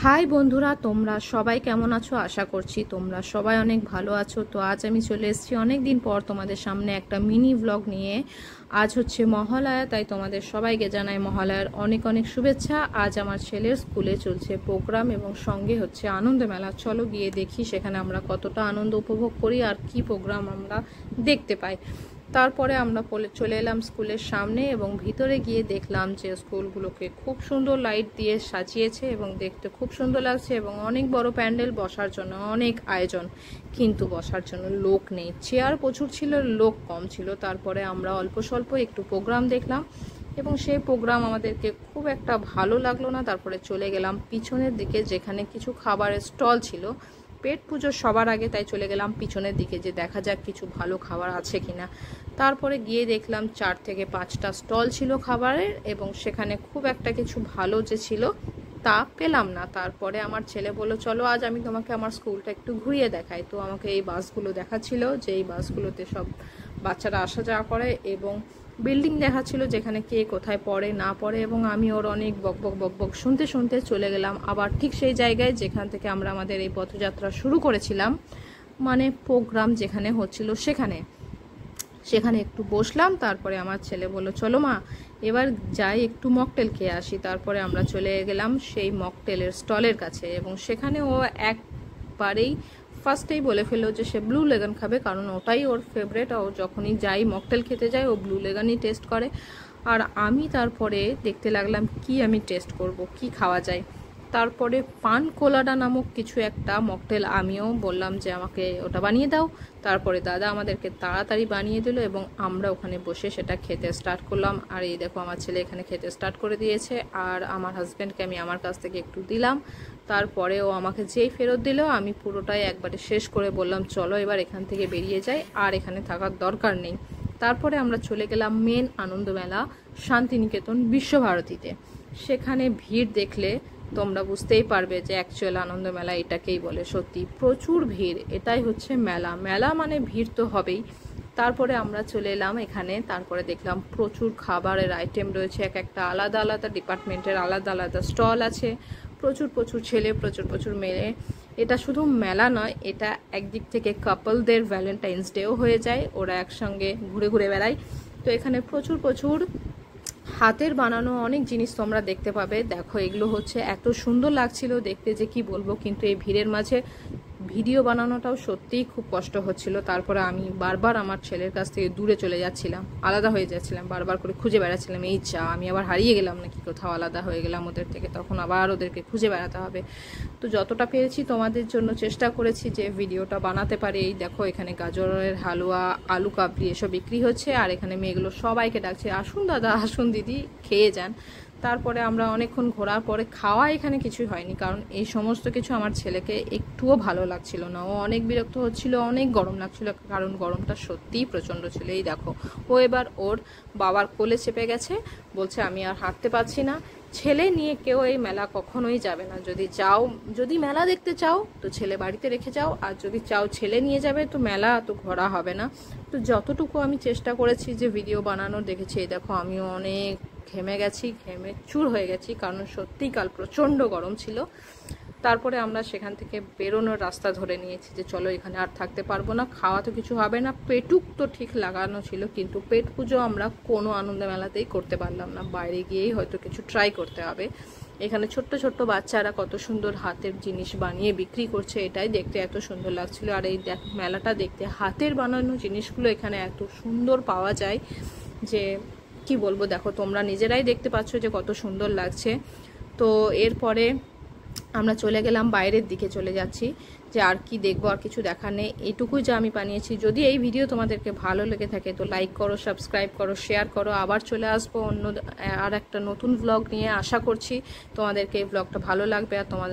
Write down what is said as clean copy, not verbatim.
High বন্ধুরা, তোমরা সবাই কেমন আছো? আশা করছি তোমরা সবাই অনেক ভালো আছো। তো আজ আমি চলে এসেছি অনেক দিন পর তোমাদের সামনে একটা মিনি ব্লগ নিয়ে। আজ হচ্ছে মহালয়া, তাই তোমাদের সবাইকে জানাই মহালয়ার অনেক অনেক শুভেচ্ছা। আজ আমার ছেলের স্কুলে চলছে প্রোগ্রাম এবং সঙ্গে হচ্ছে আনন্দ মেলা। চলো গিয়ে দেখি সেখানে আমরা কতটা আনন্দ উপভোগ করি আর কি প্রোগ্রাম আমরা দেখতে পাই। তারপরে আমরা চলে এলাম স্কুলের সামনে এবং ভিতরে গিয়ে দেখলাম যে স্কুলগুলোকে খুব সুন্দর লাইট দিয়ে সাজিয়েছে এবং দেখতে খুব সুন্দর লাগছে এবং অনেক বড় প্যান্ডেল, বসার জন্য অনেক আয়োজন, কিন্তু বসার জন্য লোক নেই। চেয়ার প্রচুর ছিল, লোক কম ছিল। তারপরে আমরা অল্প স্বল্প একটু প্রোগ্রাম দেখলাম এবং সেই প্রোগ্রাম আমাদেরকে খুব একটা ভালো লাগলো না। তারপরে চলে গেলাম পিছনের দিকে, যেখানে কিছু খাবারের স্টল ছিল। পেট পুজো সবার আগে, তাই চলে গেলাম পিছনের দিকে যে দেখা যাক কিছু ভালো খাবার আছে কিনা। তারপরে গিয়ে দেখলাম 4 থেকে 5টা স্টল ছিল খাবারের এবং সেখানে খুব একটা কিছু ভালো যে ছিল তা পেলাম না। তারপরে আমার ছেলে বলল, চলো আজ আমি তোমাকে আমার স্কুলটা একটু ঘুরিয়ে দেখাই। তো আমাকে এই বাসগুলো দেখাচ্ছিল, যে এই বাসগুলোতে সব বাচ্চারা আসা যাওয়া করে এবং বিল্ডিং দেখাচ্ছিল যেখানে কে কোথায় পড়ে না পড়ে। এবং আমি ওর অনেক বকবক বকবক শুনতে শুনতে চলে গেলাম আবার ঠিক সেই জায়গায় যেখান থেকে আমরা আমাদের এই পথযাত্রা শুরু করেছিলাম, মানে প্রোগ্রাম যেখানে হচ্ছিল সেখানে একটু বসলাম। তারপরে আমার ছেলে বলল, চলো মা এবার যাই একটু মকটেল খেয়ে আসি। তারপরে আমরা চলে গেলাম সেই মকটেলের স্টলের কাছে এবং সেখানে ও একবারেই ফার্স্টেই বলে ফেললো যে সে ব্লু লেগান খাবে, কারণ ওটাই ওর ফেভারেট। ও যখনই যাই মকটেল খেতে যায় ও ব্লু লেগানই টেস্ট করে। আর আমি তারপরে দেখতে লাগলাম কি আমি টেস্ট করব, কি খাওয়া যায়। তারপরে পান কোলাডা নামক কিছু একটা মকটেল, আমিও বললাম যে আমাকে ওটা বানিয়ে দাও। তারপরে দাদা আমাদেরকে তাড়াতাড়ি বানিয়ে দিল এবং আমরা ওখানে বসে সেটা খেতে স্টার্ট করলাম। আর এই দেখো আমার ছেলে এখানে খেতে স্টার্ট করে দিয়েছে আর আমার হাজব্যান্ডকে আমি আমার কাছ থেকে একটু দিলাম। তারপরে ও আমাকে যেই ফেরত দিল আমি পুরোটাই একবারে শেষ করে বললাম, চলো এবার এখান থেকে বেরিয়ে যাই, আর এখানে থাকার দরকার নেই। তারপরে আমরা চলে গেলাম মেন আনন্দমেলা শান্তিনিকেতন বিশ্বভারতীতে। সেখানে ভিড় দেখলে তোমরা বুঝতেই পারবে যে অ্যাকচুয়াল আনন্দ মেলা এটাকেই বলে। সত্যি প্রচুর ভিড়, এটাই হচ্ছে মেলা। মেলা মানে ভিড় তো হবেই। তারপরে আমরা চলে এলাম এখানে। তারপরে দেখলাম প্রচুর খাবারের আইটেম রয়েছে, এক একটা আলাদা আলাদা ডিপার্টমেন্টের আলাদা আলাদা স্টল আছে। প্রচুর প্রচুর ছেলে, প্রচুর প্রচুর মেয়ে। এটা শুধু মেলা নয়, এটা একদিক থেকে কাপলদের ভ্যালেন্টাইন্স ডেও হয়ে যায়, ওরা একসঙ্গে ঘুরে ঘুরে বেড়ায়। তো এখানে প্রচুর প্রচুর হাতের বানানো অনেক জিনিস তোমরা দেখতে পাবে। দেখো এগুলো হচ্ছে এত সুন্দর লাগছিল দেখতে যে কি বলবো, কিন্তু এই ভিড়ের মাঝে ভিডিও বানানোটাও সত্যিই খুব কষ্ট হচ্ছিল। তারপরে আমি বারবার আমার ছেলের কাছ থেকে দূরে চলে যাচ্ছিলাম, আলাদা হয়ে যাচ্ছিলাম, বারবার করে খুঁজে বেড়াচ্ছিলাম এই যা আমি আবার হারিয়ে গেলাম নাকি কোথাও, আলাদা হয়ে গেলাম ওদের থেকে, তখন আবার ওদেরকে খুঁজে বেড়াতে হবে। তো যতটা পেরেছি তোমাদের জন্য চেষ্টা করেছি যে ভিডিওটা বানাতে পারি। এই দেখো এখানে গাজরের হালুয়া, আলু কাবলি এসব বিক্রি হচ্ছে আর এখানে মেয়েগুলো সবাইকে ডাকছে, আসুন দাদা, আসুন দিদি, খেয়ে যান। তারপরে আমরা অনেকক্ষণ ঘোরার পরে খাওয়া এখানে কিছুই হয়নি, কারণ এই সমস্ত কিছু আমার ছেলেকে একটুও ভালো লাগছিল না। ও অনেক বিরক্ত হচ্ছিল, অনেক গরম লাগছিল, কারণ গরমটা সত্যিই প্রচণ্ড ছিল। এই দেখো ও এবার ওর বাবার কোলে চেপে গেছে, বলছে আমি আর হাঁটতে পারছি না। ছেলে নিয়ে কেউ এই মেলা কখনোই যাবে না। যদি মেলা দেখতে চাও তো ছেলে বাড়িতে রেখে যাও, আর যদি চাও ছেলে নিয়ে যাবে তো মেলা তো ঘোরা হবে না। তো যতটুকু আমি চেষ্টা করেছি যে ভিডিও বানানোর, দেখেছি এই দেখো আমিও অনেক ঘেমে গেছি, ঘেমে চুর হয়ে গেছি, কারণ সত্যিই কাল প্রচণ্ড গরম ছিল। তারপরে আমরা সেখান থেকে বেরোনোর রাস্তা ধরে নিয়েছি যে চলো এখানে আর থাকতে পারবো না, খাওয়া তো কিছু হবে না। পেটুক তো ঠিক লাগানো ছিল, কিন্তু পেট পুজো আমরা কোনো আনন্দ মেলাতেই করতে পারলাম না, বাইরে গিয়েই হয়তো কিছু ট্রাই করতে হবে। এখানে ছোট্ট ছোট্ট বাচ্চারা কত সুন্দর হাতের জিনিস বানিয়ে বিক্রি করছে, এটাই দেখতে এত সুন্দর লাগছিল। আর এই মেলাটা দেখতে হাতের বানানো জিনিসগুলো এখানে এত সুন্দর পাওয়া যায় যে কি বলবো। দেখো তোমরা নিজেরাই দেখতে পাচ্ছ যে কত সুন্দর লাগছে। তো এরপরে আমরা চলে গেলাম বাইরের দিকে, চলে যাচ্ছি যে আর কি দেখবো, আর কিছু দেখার নেই, এইটুকুই যা আমি বানিয়েছি। যদি এই ভিডিও তোমাদেরকে ভালো লেগে থাকে তো লাইক করো, সাবস্ক্রাইব করো, শেয়ার করো। আবার চলে আসবো অন্য আর একটা নতুন ব্লগ নিয়ে। আশা করছি তোমাদেরকে এই ব্লগটা ভালো লাগবে আর তোমাদের